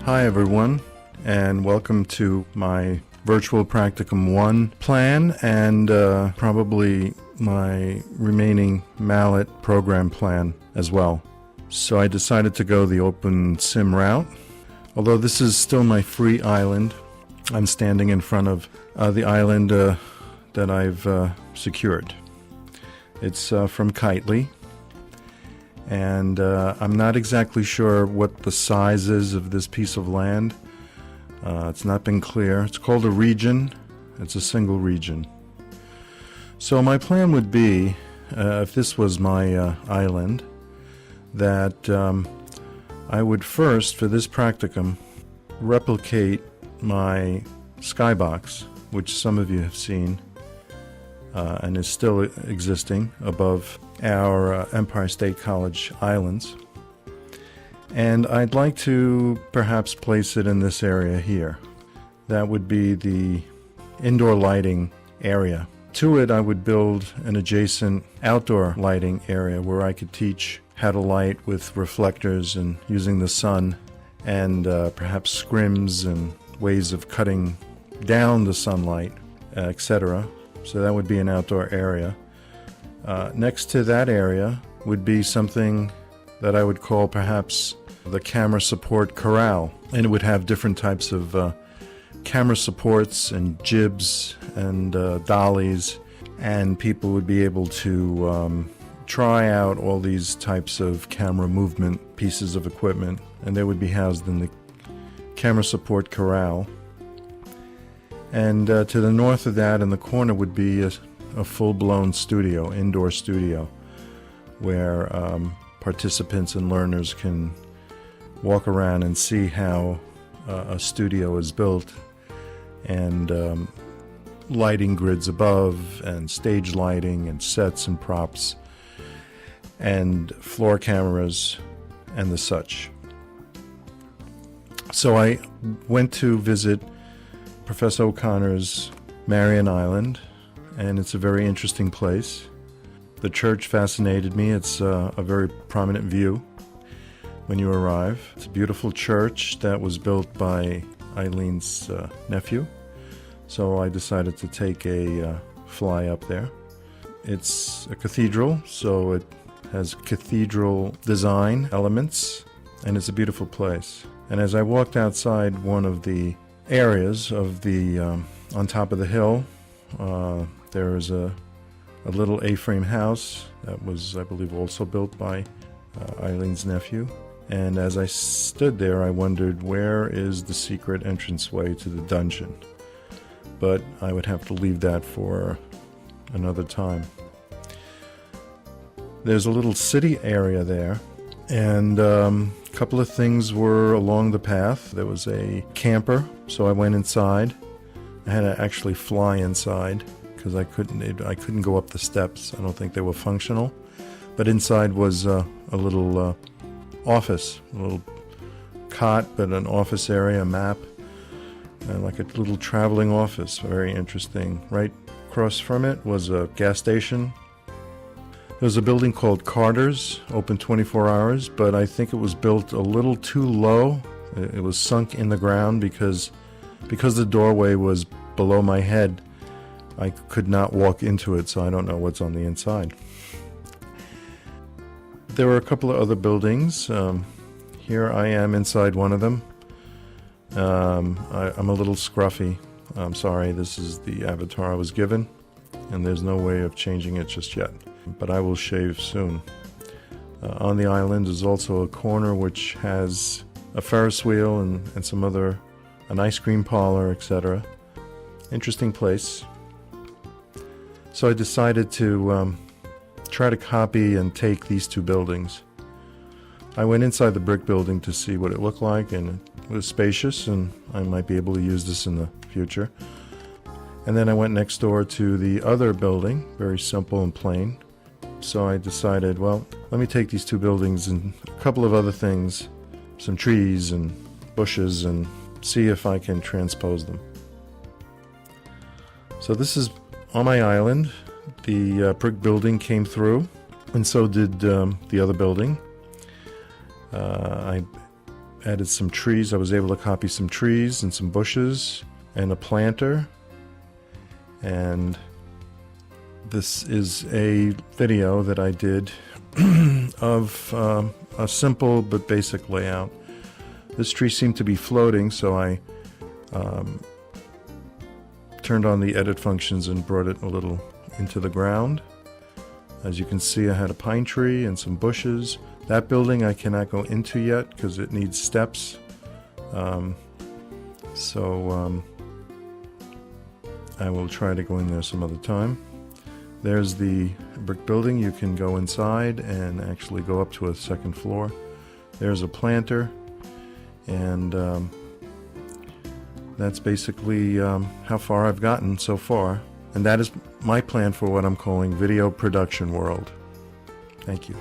Hi everyone, and welcome to my Virtual Practicum 1 plan and probably my remaining MALET program plan as well. So I decided to go the open sim route. Although this is still my free island, I'm standing in front of the island that I've secured. It's from Kitely. And I'm not exactly sure what the size is of this piece of land. It's not been clear. It's called a region. It's a single region. So my plan would be, if this was my island, that I would first, for this practicum, replicate my skybox, which some of you have seen and is still existing above our Empire State College islands. And I'd like to perhaps place it in this area here. That would be the indoor lighting area. To it, I would build an adjacent outdoor lighting area where I could teach how to light with reflectors and using the sun, and perhaps scrims and ways of cutting down the sunlight, etc. So that would be an outdoor area. Next to that area would be something that I would call perhaps the camera support corral, and it would have different types of camera supports and jibs and dollies, and people would be able to try out all these types of camera movement pieces of equipment, and they would be housed in the camera support corral. And to the north of that, in the corner, would be a full-blown studio, indoor studio, where participants and learners can walk around and see how a studio is built, and lighting grids above, and stage lighting, and sets and props, and floor cameras, and the such. So I went to visit Professor O'Connor's Marion Island, and it's a very interesting place. The church fascinated me. It's a very prominent view when you arrive. It's a beautiful church that was built by Eileen's nephew, so I decided to take a fly up there. It's a cathedral, so it has cathedral design elements, and it's a beautiful place. And as I walked outside one of the areas of the on top of the hill, there is a little A-frame house that was, I believe, also built by Eileen's nephew. And as I stood there, I wondered, where is the secret entranceway to the dungeon? But I would have to leave that for another time. There's a little city area there, and a couple of things were along the path. There was a camper, so I went inside. I had to actually fly inside because I couldn't go up the steps. I don't think they were functional. But inside was a little office, a little cot, but an office area, a map, and like a little traveling office. Very interesting. Right across from it was a gas station. There was a building called Carter's, open 24 hours, but I think it was built a little too low. It was sunk in the ground because the doorway was below my head. I could not walk into it, so I don't know what's on the inside. There were a couple of other buildings. Here I am inside one of them. I'm a little scruffy. I'm sorry, this is the avatar I was given, and there's no way of changing it just yet. But I will shave soon. On the island is also a corner which has a Ferris wheel and some other, an ice cream parlor, etc. Interesting place. So I decided to try to copy and take these two buildings. I went inside the brick building to see what it looked like, and it was spacious, and I might be able to use this in the future. And then I went next door to the other building, very simple and plain. So I decided, well, let me take these two buildings and a couple of other things, some trees and bushes, and see if I can transpose them. So this is on my island. The brick building came through, and so did the other building. I added some trees. I was able to copy some trees and some bushes and a planter. And this is a video that I did of a simple but basic layout. This tree seemed to be floating, so I turned on the edit functions and brought it a little into the ground. As you can see, I had a pine tree and some bushes. That building I cannot go into yet because it needs steps. I will try to go in there some other time. There's the brick building. You can go inside and actually go up to a second floor. There's a planter, and that's basically how far I've gotten so far. And that is my plan for what I'm calling Video Production World. Thank you.